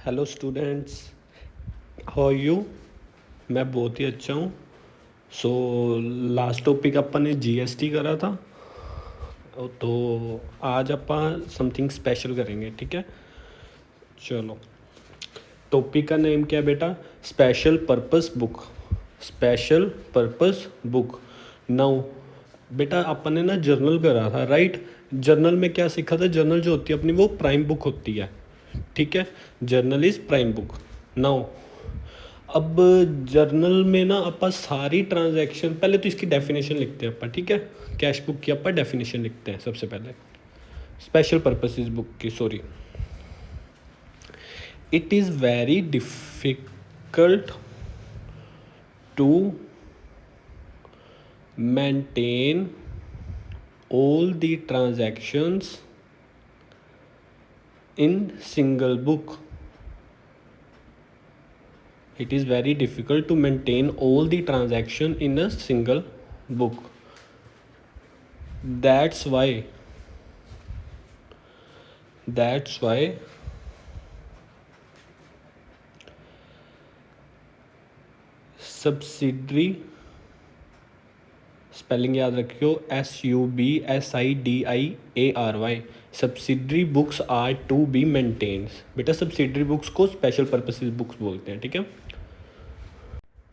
Hello students, how are you. मैं बहुत ही अच्छा हूँ। सो लास्ट टॉपिक अपन ने जीएसटी करा था, तो आज अपन समथिंग स्पेशल करेंगे। ठीक है, चलो। टॉपिक का नेम क्या है बेटा? Special purpose book. Special purpose book. Now बेटा, अपन ने ना जर्नल करा था, राइट। जर्नल में क्या सीखा था? जर्नल जो होती है अपनी, वो प्राइम बुक होती है। ठीक है, journal is prime book. Now अब जर्नल में ना अपन सारी ट्रांजैक्शन, पहले तो इसकी डेफिनेशन लिखते हैं अपन। ठीक है, कैश बुक की अपन डेफिनेशन लिखते हैं सबसे पहले, स्पेशल पर्पसेस बुक की, sorry. It is very difficult to maintain all the transactions in single book. It is very difficult to maintain all the transaction in a single book. That's why subsidiary, spelling याद रखियो, SUBSIDIARY, subsidiary books are to be maintains. बेटा subsidiary books को special purposes books बोलते हैं। ठीक है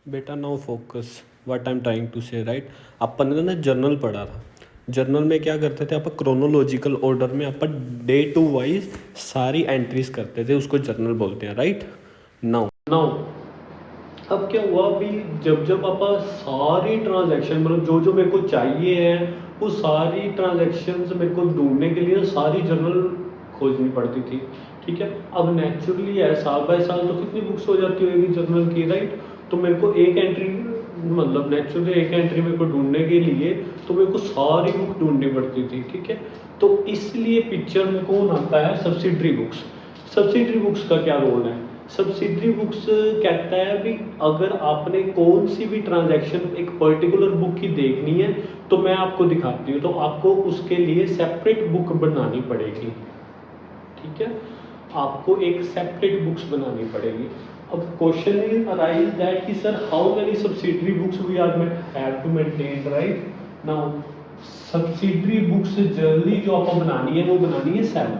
बेटा, now focus what I am trying to say, right. अपन ने ना जर्नल पढ़ा था। जर्नल में क्या करते थे अपन? क्रोनोलॉजिकल ऑर्डर में अपन डे टू वाइज सारी एंट्रीज करते थे, उसको जर्नल बोलते हैं, राइट। नाउ अब क्या हुआ, अभी जब जब अपन सारी ट्रांजैक्शन, मतलब जो जो मेरे को चाहिए है, वो सारी ट्रांजैक्शंस मेरे को ढूंढने के लिए सारी जर्नल खोजनी पड़ती थी। ठीक है, अब नेचुरली है, साल बाय साल तो कितनी बुक्स हो जाती होगी जर्नल की, राइट। तो मेरे को एक एंट्री, मतलब नेचुरली एक एंट्री मेरे को ढूंढने के लिए तो मेरे को सारी बुक ढूंढनी पड़ती थी। ठीक है, तो इसलिए पिक्चर में कौन आता है? Subsidiary books. सब्सिडरी बुक्स का क्या रोल है? सब्सिडरी बुक्स कहता है भी अगर आपने कौन सी भी ट्रांजैक्शन एक पर्टिकुलर बुक की देखनी है तो मैं आपको दिखाती हूँ, तो आपको उसके लिए सेपरेट बुक बनानी पड़ेगी। ठीक है, आपको एक सेपरेट बुक्स बनानी पड़ेगी। अब क्वेश्चन इज अराइज दैट कि sir how many subsidiary books we are have to maintain, right. Now subsidiary books जल्दी जो आपको बनानी है वो बनानी है 7।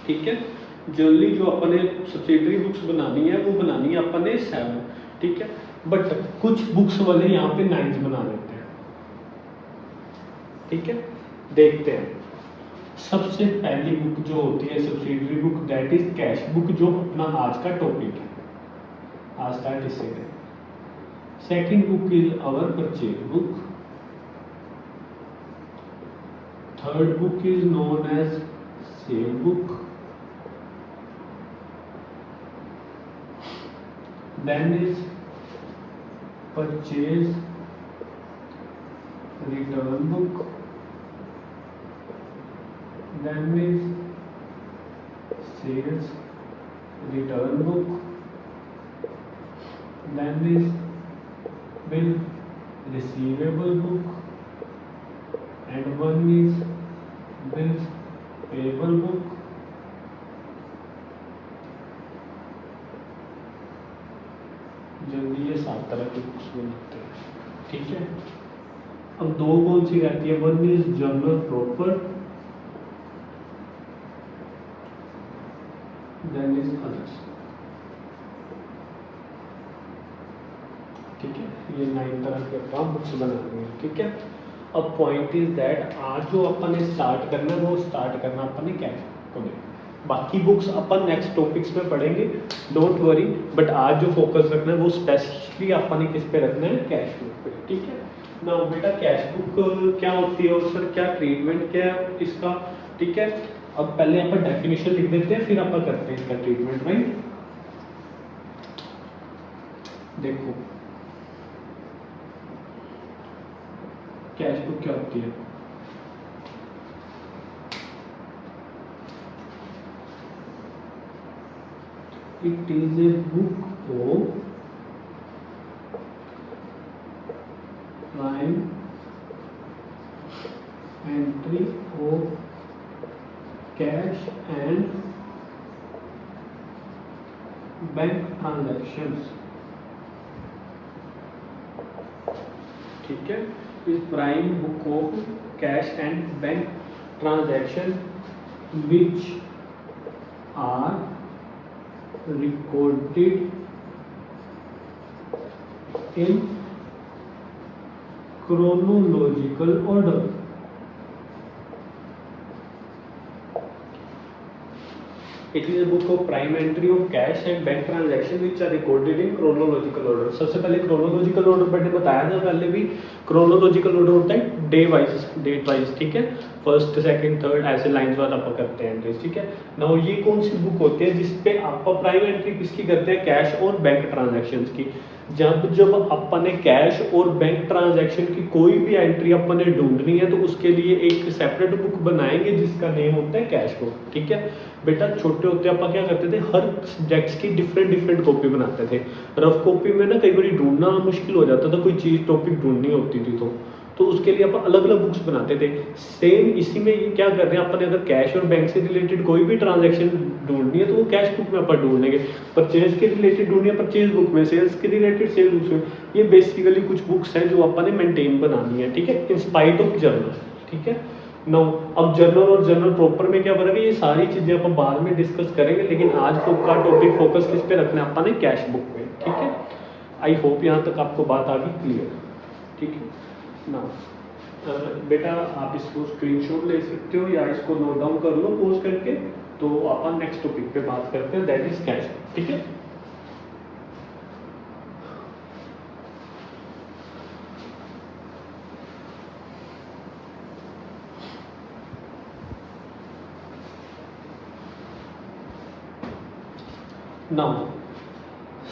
ठीक है, जल्दी जो अपने सब्सिडरी बुक्स बनानी है वो बनानी है अपने 7। ठीक है, बट कुछ बुक्स वाले यहाँ पे 9 बना देते हैं। ठीक है, देखते हैं। सबसे पहली बुक जो होती है subsidiary book, that is cash book, जो अपना आज का टॉपिक है। आज स्टार्ट इससे करें। Second book is our purchase book. Third book is known as sale book. Then is purchase return book. Then is sales return book. Then is bill receivable book. And one is bill payable book. जल्दी ये 7 तरह की books बनाते हैं। ठीक है, अब दो कौन सी रहती है? One is journal proper, then is others. ठीक है, ये 9 तरह के अपन बुक्स बनानी है। ठीक है, अब पॉइंट इज दैट आज जो अपन ने स्टार्ट करना है वो स्टार्ट करना अपन ने कैश को ले। बाकी बुक्स अपन नेक्स्ट टॉपिक्स में पढ़ेंगे, डोंट वरी। बट आज जो फोकस रखना है वो स्पेसिफिकली अपन ने किस पे रखना है? कैश बुक पे। ठीक है ना बेटा, कैश बुक क्या होती है और सर क्या ट्रीटमेंट क्या है इसका? ठीक है, अब पहले अपन डेफिनेशन लिख देते हैं, फिर अपन करते हैं इसका ट्रीटमेंट, राइट। देखो कैश बुक क्या होती है? It is a book of prime entry of cash and bank transactions, ठीक है, is prime book of cash and bank transaction which are recorded in chronological order. It is a book of prime entry of cash and bank transaction which are recorded in chronological order. सबसे पहले chronological order मैंने बताया था पहले भी, chronological order होता है day wise, date wise, ठीक है, फर्स्ट सेकंड थर्ड ऐसे लाइंस वाइज आप करते हैं एंट्रीज, ठीक है ना। ये कौन सी बुक होती है जिसपे आप प्राइम एंट्री किसकी करते हैं, कैश और बैंक ट्रांजैक्शंस की। जब अपन ने कैश और बैंक ट्रांजैक्शन की कोई भी एंट्री अपन ने ढूंढनी है तो उसके लिए एक सेपरेट बुक बनाएंगे जिसका नेम होता है कैश बुक, ठीक है बेटा। छोटे होते अपन क्या करते थे, हर सब्जेक्ट्स की डिफरेंट कॉपी बनाते थे। रफ कॉपी में ना कई बार ढूंढना मुश्किल हो जाता था, कोई चीज़ टॉपिक ढूंढनी होती थी तो उसके लिए अपन अलग अलग बुक्स बनाते थे। सेम इसी में ये क्या कर रहे हैं अपन, अगर कैश और बैंक से रिलेटेड कोई भी ट्रांजैक्शन ढूंढनी है तो वो कैश बुक में अपन ढूंढेंगे, परचेज के रिलेटेड ढूंढनी है परचेज बुक में, सेल्स के रिलेटेड सेल बुक में। ये बेसिकली कुछ बुक्स हैं जो अपन ने मेंटेन बनानी है, ठीक है, इन स्पाइट ऑफ जर्नल, ठीक है नो। अब जर्नल और जर्नल प्रॉपर में क्या फर्क है, ये सारी चीजें अपन बाद में डिस्कस करेंगे, लेकिन आज का टॉपिक फोकस किस पे रखना है अपन ने, कैश बुक में, ठीक है। आई होप यहाँ तक आपको बात आ गई क्लियर, ठीक है ना। बेटा आप इसको स्क्रीनशॉट ले सकते हो या इसको नोट डाउन कर लो पोज करके, तो अपन नेक्स्ट टॉपिक पे बात करते हैं, दैट इज कैश, ठीक है। नाउ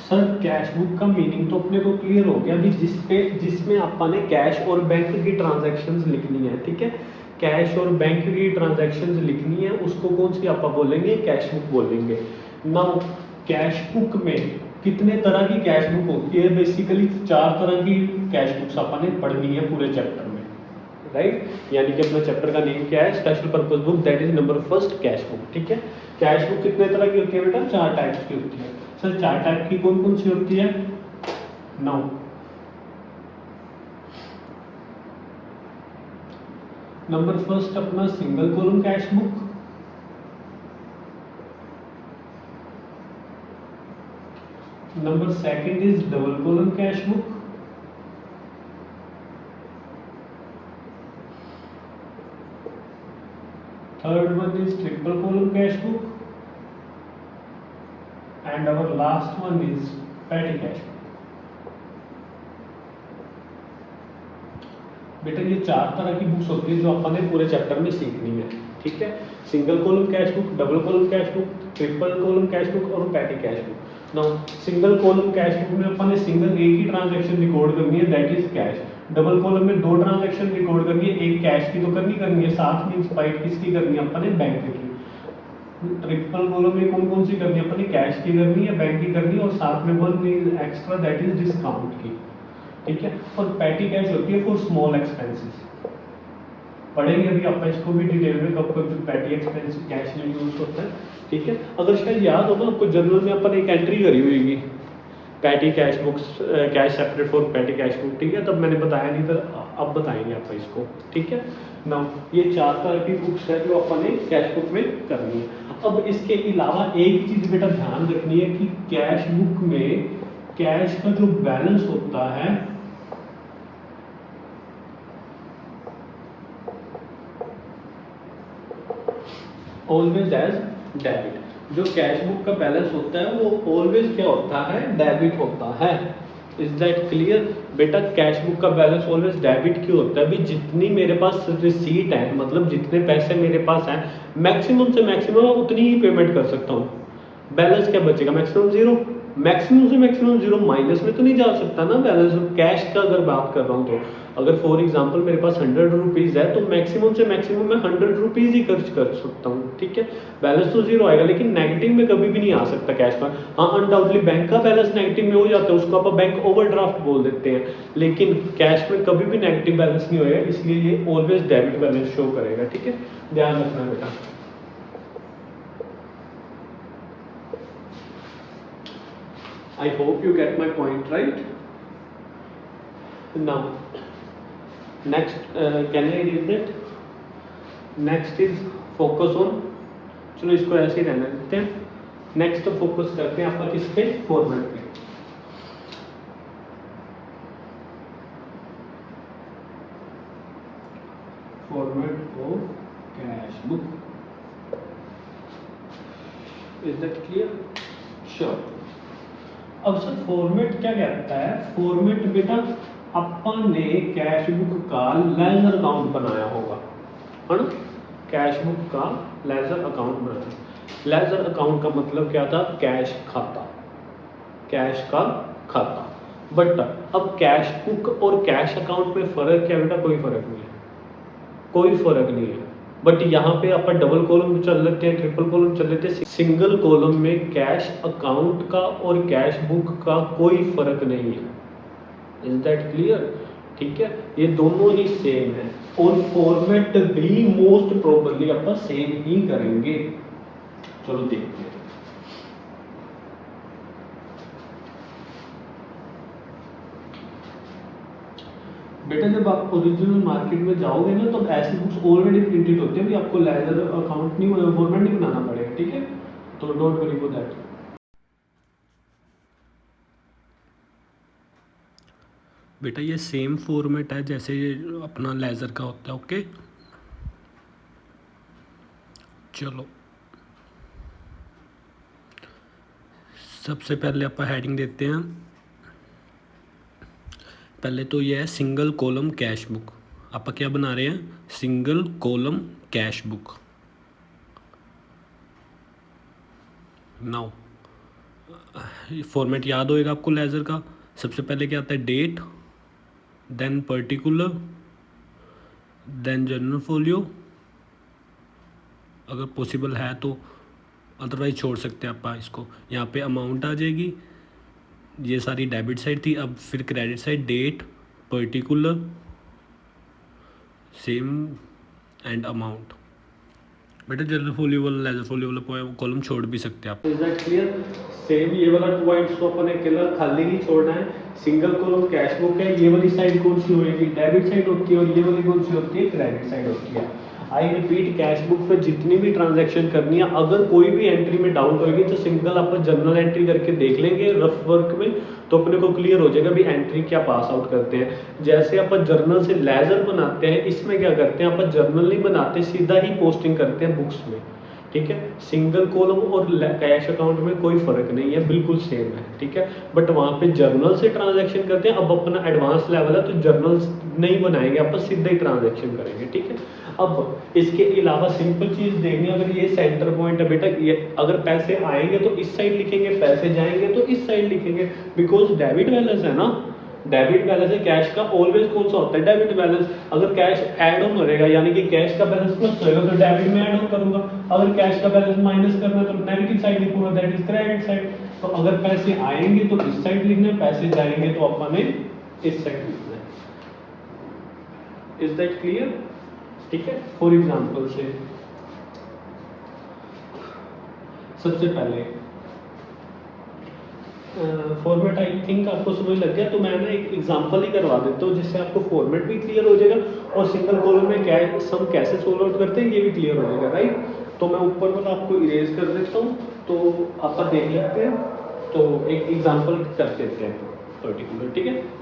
सर कैश बुक का मीनिंग तो अपने को क्लियर हो गया अभी, जिसमें अपन ने कैश और बैंक की ट्रांजैक्शंस लिखनी है, ठीक है। कैश और बैंक की ट्रांजैक्शंस लिखनी है, उसको कौन सी अपन बोलेंगे, कैश बुक बोलेंगे। नाउ कैश बुक में कितने तरह की कैश बुक होती है, बेसिकली 4 तरह की कैश बुक्स अपन ने पढ़नी है पूरे चैप्टर में, राइट। यानी कि अपना चैप्टर का नेम क्या है, special purpose book, that is number first cash book, ठीक है। कैश बुक कितने तरह की होती है बेटा, 4 टाइप्स की होती है। सर 4 टाइप की कौन कौन सी होती है, नाउ नंबर फर्स्ट अपना single column cash book, number second is double column cash book, third one is triple column cash book, and our last one is petty cash book। बेटा ये 4 तरह की बुक्स होती है जो अपन ने पूरे चैप्टर में सीखनी है, ठीक है। Single column cash book, double column cash book, triple column cash book और petty cash book. Now single column cash book में अपन ने सिंगल एक ही ट्रांजैक्शन रिकॉर्ड करनी है, that is cash. Double column में 2 ट्रांजैक्शन रिकॉर्ड करनी है, एक कैश की तो करनी है, साथ में इंस्पाइट किसकी करनी है अपन ने, बैंक की। ट्रिपल कॉलम में कौन कौन सी करनी है अपनी, कैश की करनी है, बैंक की करनी है, और साथ में one extra that is discount की, ठीक है। और पैटी कैश होती है फॉर स्मॉल एक्सपेंसेस, पढ़ेंगे अभी आप इसको भी डिटेल में कब कब जो पैटी एक्सपेंस कैश में यूज होता है, ठीक है। अगर शायद याद हो ना आपको, जर्नल में अपन एक एंट्री करी हुई petty cash books, cash separate for patty cash book, ठीक है, तब मैंने बताया नहीं था, अब बताएंगे आपको इसको, ठीक है ना। ये 4 तरह की बुक्स है जो अपन ने कैश बुक में करनी है। अब इसके अलावा एक चीज बेटा ध्यान रखनी है कि कैश बुक में कैश का जो बैलेंस होता है ऑलवेज एज डेबिट। जो कैश बुक का बैलेंस होता है वो ऑलवेज क्या होता है, डेबिट होता है। इज दैट क्लियर बेटा, कैश बुक का बैलेंस ऑलवेज डेबिट क्यों होता है, अभी जितनी मेरे पास रिसीट है, मतलब जितने पैसे मेरे पास हैं, मैक्सिमम से मैक्सिमम उतनी ही पेमेंट कर सकता हूँ। बैलेंस क्या बचेगा, मैक्सिमम 0, मैक्सिमम से मैक्सिमम 0, माइनस में तो नहीं जा सकता ना बैलेंस। कैश का अगर बात कर रहा हूँ तो अगर फॉर एग्जांपल मेरे पास 100 रुपीज़ है तो मैक्सिमम से मैक्सिमम मैं 100 रुपीज़ ही खर्च कर सकता हूँ, ठीक है। बैलेंस तो 0 आएगा, लेकिन नेगेटिव में कभी भी नहीं आ सकता कैश का। हाँ अनडाउटली बैंक का बैलेंस नेगेटिव में हो जाता है, उसको आप बैंक ओवरड्राफ्ट बोल देते हैं, लेकिन कैश में कभी भी नेगेटिव बैलेंस नहीं होएगा, इसलिए ये ऑलवेज डेबिट बैलेंस शो करेगा, ठीक है, ध्यान रखना बेटा। I hope you get my point, right? Now, next, can I read that? Next is focus on, चलो इसको ऐसे ही रहने देते हैं. नेक्स्ट फोकस करते हैं आपका किस पे, फॉर्मेट पे. Format of cash book. Is that clear? Sure. अब सर फॉर्मेट क्या कहता है? फॉर्मेट बेटा अपन ने कैश बुक का लेजर अकाउंट बनाया होगा, है ना? कैश बुक का लेजर अकाउंट बनाया. लेजर अकाउंट का मतलब क्या था? कैश खाता, कैश का खाता. बट अब कैश बुक और कैश अकाउंट में फर्क क्या बेटा? कोई फर्क नहीं है, कोई फर्क नहीं है. बट यहाँ पे अपन डबल कॉलम चल लेते हैं, ट्रिपल कॉलम चल लेते हैं. सिंगल कॉलम में कैश अकाउंट का और कैश बुक का कोई फर्क नहीं है. Is that clear? ठीक है, ये दोनों ही सेम है और फॉर्मेट भी मोस्ट प्रोबेबली अपन सेम ही करेंगे. चलो देखते हैं. बेटा जब आप ओरिजिनल मार्केट में जाओगे ना तो ऐसी बुक्स ऑलरेडी प्रिंटेड होती है, भी आपको लेजर अकाउंट नहीं, फॉर्मेट नहीं बनाना पड़ेगा. ठीक है, तो डोंट वरी फॉर दैट. बेटा ये सेम फॉर्मेट है जैसे अपना लेजर का होता है. ओके, चलो सबसे पहले आप हेडिंग देते हैं. पहले तो ये है सिंगल कॉलम कैश बुक. आप क्या बना रहे हैं? Single column cash book. Now format याद होएगा आपको लेजर का. सबसे पहले क्या आता है? Date, then particular, then journal folio अगर पॉसिबल है तो, अदरवाइज छोड़ सकते हैं आप इसको. यहाँ पे अमाउंट आ जाएगी. ये सारी डेबिट साइड थी. अब फिर credit side, date, particular, same and amount. बेटा जनरल फोलियो वाला, लेजर फोलियो वाला कॉलम छोड़ भी सकते हैं आप. Is that clear? सेम ये वाला पॉइंट्स को अपन अकेला खाली नहीं छोड़ना है. सिंगल कॉलम कैश बुक है. ये वाली साइड कौन सी होगी? डेबिट साइड होती है. और ये वाली कौन सी होती है? क्रेडिट साइड होती है. आई रिपीट, कैश बुक पे जितनी भी ट्रांजैक्शन करनी है, अगर कोई भी एंट्री में डाउट होगी तो सिंगल अपन जर्नल एंट्री करके देख लेंगे रफ वर्क में, तो अपने को क्लियर हो जाएगा भी एंट्री क्या पास आउट करते हैं. जैसे अपन जर्नल से लेजर बनाते हैं, इसमें क्या करते हैं? अपन जर्नल नहीं बनाते, सीधा ही पोस्टिंग करते हैं बुक्स में. ठीक है, सिंगल कॉलम और कैश अकाउंट में कोई फर्क नहीं है, बिल्कुल सेम है. ठीक है, बट वहाँ पे जर्नल से ट्रांजैक्शन करते हैं. अब अपना एडवांस लेवल है तो जर्नल नहीं बनाएंगे, अपन सीधा ही ट्रांजैक्शन करेंगे. ठीक है, अब इसके अलावा सिंपल चीज देखनी, अगर ये सेंटर पॉइंट है बेटा, ये अगर पैसे आएंगे तो इस साइड लिखेंगे, पैसे जाएंगे तो इस साइड लिखेंगे, बिकॉज डेबिट बैलेंस है ना. डेबिट बैलेंस है कैश का, ऑलवेज कौन सा होता है? Debit balance. अगर कैश ऐड ऑन रहेगा यानी कि कैश का बैलेंस प्लस होगा तो डेबिट में ऐड ऑन करूंगा. अगर कैश का बैलेंस माइनस करना है तो नेगेटिव साइड लिखूंगा, दैट इज क्रेडिट साइड. तो अगर पैसे आएंगे तो इस साइड लिखना है, पैसे जाएंगे तो अपन ने इस साइड लिखना है. Is that clear? ठीक है, फॉर एग्जाम्पल से सबसे पहले फॉर्मेट आई थिंक आपको समझ लग गया, तो मैं ना एक एग्जांपल ही करवा देता हूँ जिससे आपको फॉर्मेट भी क्लियर हो जाएगा और सिंगल कॉलम में क्या सम कैसे सोल्व आउट करते हैं ये भी क्लियर हो जाएगा. राइट, तो मैं ऊपर वाला आपको इरेज कर देता हूँ तो आप देख लेते हैं. तो एक एग्जांपल कर देते हैं पर्टिकुलर. ठीक है,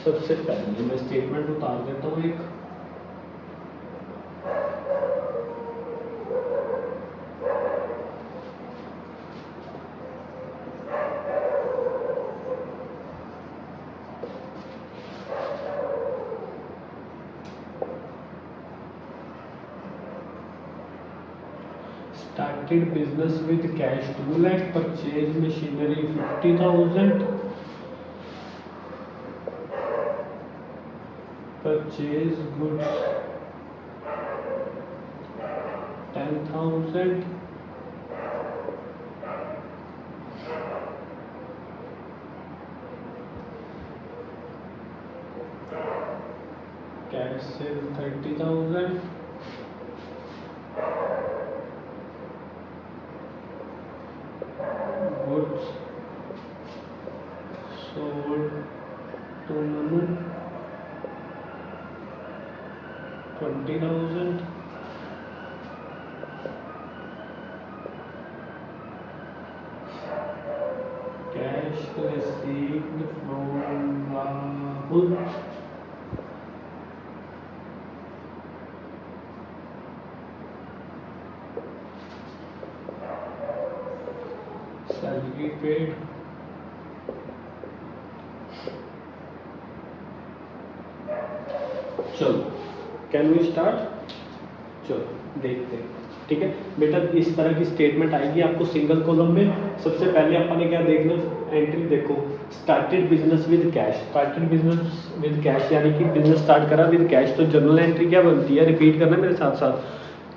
सबसे पहले मैं स्टेटमेंट उतार देता हूँ एक. Started business with cash 2 lakh, purchase machinery 50,000, purchase goods 10,000, cash sale 30,000, goods sold to Manu 20,000, cash received from Rahul salary paid, चलो कैन वी स्टार्ट। चलो देखते हैं, ठीक है बेटा। इस तरह की स्टेटमेंट आएगी आपको सिंगल कॉलम में। सबसे पहले अपन ने क्या देखना, एंट्री देखो, started business with cash. Started business with cash यानी कि बिजनेस स्टार्ट करा विद कैश, तो जनरल एंट्री क्या बनती है, रिपीट करना मेरे साथ साथ।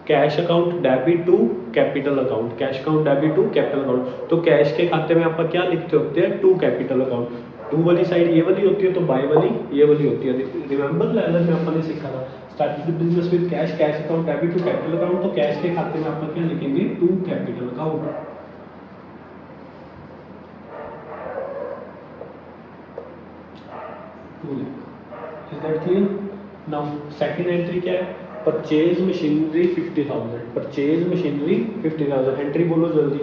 Cash account debit to capital account, cash account debit to capital account. तो कैश के खाते में आप क्या लिखते होते हैं, टू कैपिटल अकाउंट। टू वाली साइड ये वाली होती है, तो बाय वाली ये वाली होती है। रिमेंबर लेवल में अपन ने सीखा था, started business with cash, cash account debit to capital account. तो कैश के खाते में अपन क्या लिखेंगे, to capital account. Is that clear. Now second entry क्या है, purchase machinery 50,000, purchase machinery 50,000। Entry बोलो जल्दी।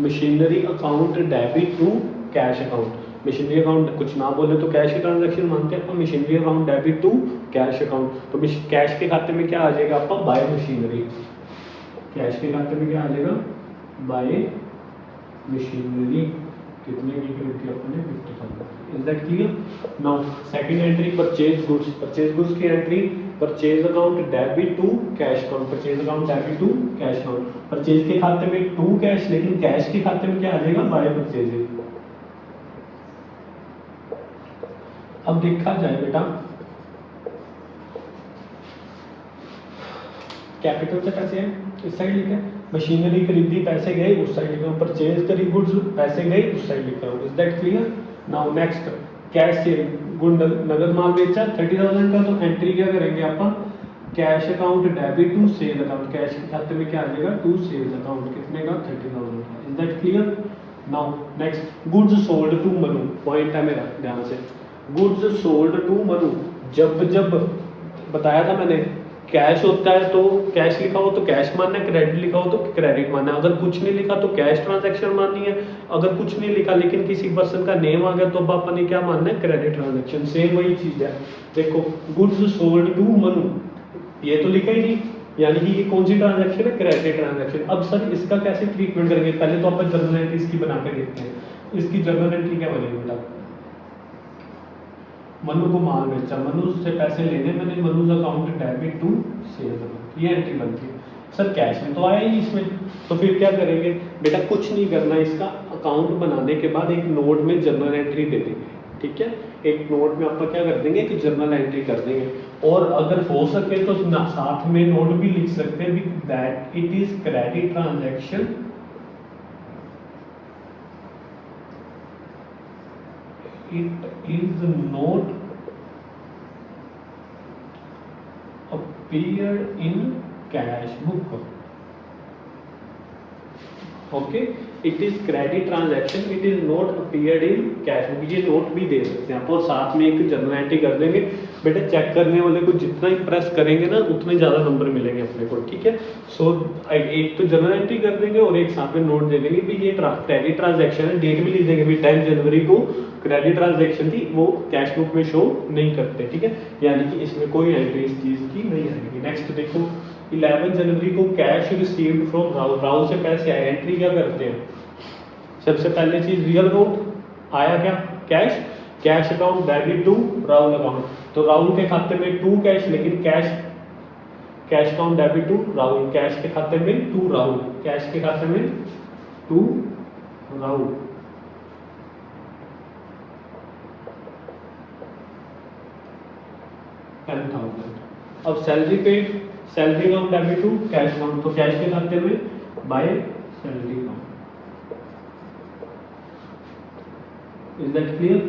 Machinery account debit to cash account. Machinery account कुछ ना बोले तो कैश की ट्रांजैक्शन मानते हैं अपन। Machinery account debit to cash account, तो कैश के खाते में क्या आ जाएगा आपका, बाय मशीनरी। कैश के खाते में क्या आ जाएगा, बाय मशीनरी। कितने की खरीदी थी अपन ने, 50,000। Is that clear. Now second entry purchase goods. Purchase goods की entry, purchase account debit to cash account, purchase account debit to cash account. Purchase के खाते में टू कैश, लेकिन कैश के खाते में क्या आ जाएगा, बाय परचेज। अब देखा जाए बेटा, कैपिटल से पैसे हैं इस साइड लिखा है, मशीनरी खरीदी पैसे गए उस साइड लिखा हूँ, परचेज करी गुड्स पैसे गए उस साइड लिखा हूँ। Is that clear. Now next cash sale, good नगद माल बेचा 30,000 का, तो एंट्री क्या करेंगे अपन, cash account debit to sale account. Cash के खाते में क्या आ जाएगा, टू सेल्स अकाउंट। कितने का, 30,000 का। Is that clear. Now next goods sold to Manu, point है मेरा ध्यान से। गुड्स सोल्ड टू मनु, जब जब बताया था मैंने, कैश होता है तो कैश लिखा हो तो कैश मानना है, क्रेडिट लिखा हो तो क्रेडिट मानना है। अगर कुछ नहीं लिखा तो कैश ट्रांजैक्शन माननी है, अगर कुछ नहीं लिखा लेकिन किसी पर्सन का नेम आ गया तो अब अपन ने क्या मानना है, क्रेडिट ट्रांजैक्शन। सेम वही चीज है। देखो गुड्स सोल्ड टू मनु, ये तो लिखा ही नहीं, यानी कि ये कौन सी ट्रांजैक्शन है, क्रेडिट ट्रांजैक्शन। अब सर इसका कैसे ट्रीटमेंट करेंगे, पहले तो अपन जर्नल एंट्री इसकी बना के देखते हैं। इसकी जर्नल एंट्री क्या बनेगी बेटा, मनु को माल बेचा, मनु से पैसे लेने मैंने, Manu account debit to sale account, ये एंट्री बनती है। सर कैश में तो आया ही इसमें, तो फिर क्या करेंगे बेटा, कुछ नहीं करना, इसका अकाउंट बनाने के बाद एक नोट में जर्नल एंट्री दे देंगे। ठीक है, एक नोट में आप क्या कर देंगे कि जर्नल एंट्री कर देंगे। और अगर हो सके तो साथ में नोट भी लिख सकते हैं that it is credit transaction, it is not appeared in cash book. Okay, it is credit transaction, it is not appeared in cash book. ये नोट भी दे सकते हैं आप, और साथ में एक जर्नल एंट्री कर देंगे। बेटा चेक करने वाले को जितना ही प्रेस करेंगे ना उतने ज़्यादा नंबर मिलेंगे अपने को। ठीक है, सो एक तो जर्नल एंट्री कर देंगे और एक साथ में नोट दे देंगे भी ये क्रेडिट ट्रांजैक्शन है। डेट भी लिख देंगे भी 10 जनवरी को क्रेडिट ट्रांजैक्शन थी, वो कैश बुक में शो नहीं करते। ठीक है, यानी कि इसमें कोई एंट्री इस चीज़ की नहीं आएगी। नेक्स्ट देखो 11 जनवरी को cash received from Rahul, Rahul से पैसे आए। एंट्री क्या करते हैं, सबसे पहले चीज रियल अकाउंट आया, क्या cash, cash account debit to Rahul account. तो राहुल के खाते में टू कैश, लेकिन cash account debit to Rahul, cash के खाते में टू राहुल, कैश के खाते में टू राहुल। $10,000। अब salary paid, salary account debit to cash account, तो कैश के खाते में by salary account. Is that clear.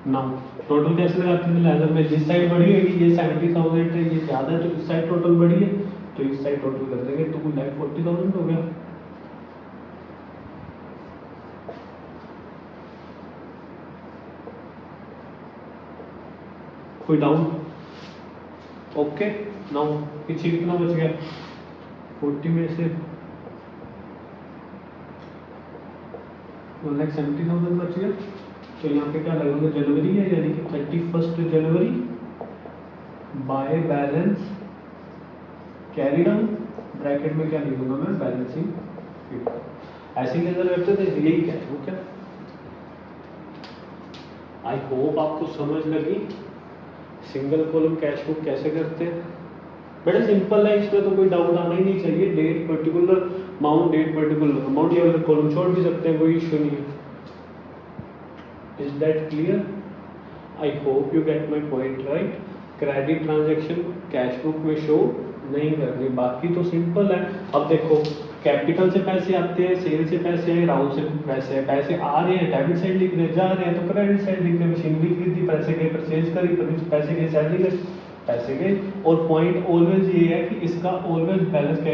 Now total कैसे लगाते हैं लेजर में, जिस साइड बड़ी होगी ये 70,000 है, ये ज़्यादा है तो इस साइड टोटल बड़ी है, तो इस साइड टोटल कर देंगे तो 2,40,000 हो गया। कोई डाउट? ओके। नाउ पीछे कितना बच गया, 40 में से 1,70,000 बच गया। तो यहाँ पे क्या लगेगा, जनवरी है यानी कि 31 जनवरी by balance carry down, bracket में क्या लिखूंगा मैं, बैलेंसिंग शीट। ऐसे ही नजर रखते थे, यही क्या है वो क्या। आई होप आपको समझ लगी सिंगल कॉलम कैश बुक कैसे करते हैं। बड़ा सिंपल है, इसमें तो कोई डाउट आना ही नहीं चाहिए। Date particular amount, date particular amount, या अगर कॉलम छोड़ भी सकते हैं, कोई इश्यू नहीं है। Is that clear? I hope you get my point right. Credit transaction cash book में शो नहीं करनी, बाकी तो सिंपल है। अब देखो कैपिटल से पैसे आते हैं, सेल से पैसे आए, राउंड से पैसे आ रहे हैं, डेबिट साइड लिख रहे हैं, जा रहे हैं तो क्रेडिट साइड लिख रहे हैं। मशीनरी खरीदी, पैसे गए, परचेज करी, पैसे गए, सैलरी गई, पैसे गए। और पॉइंट ऑलवेज ये है कि इसका ऑलवेज बैलेंस क्या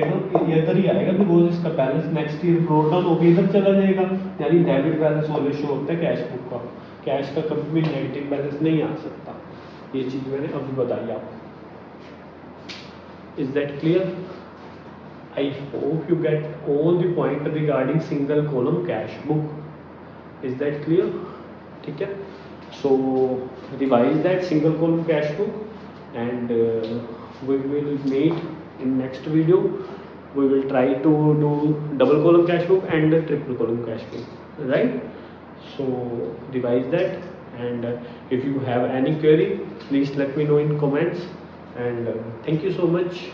इधर ही आएगा, बिकॉज इसका balance next year brought down होकर इधर चला जाएगा। यानी डेबिट बैलेंस ऑलवेज शो होता है कैश बुक का, कैश का कभी भी नेगेटिव बैलेंस नहीं आ सकता। ये चीज़ मैंने अभी बताई आपको। Is that clear? I hope you get all the point regarding single column cash book. Is that clear? ठीक है, so revise that single column cash book and we will meet in next video. We will try to do double column cash book and triple column cash book, right? So revise that and if you have any query please let me know in comments and thank you so much.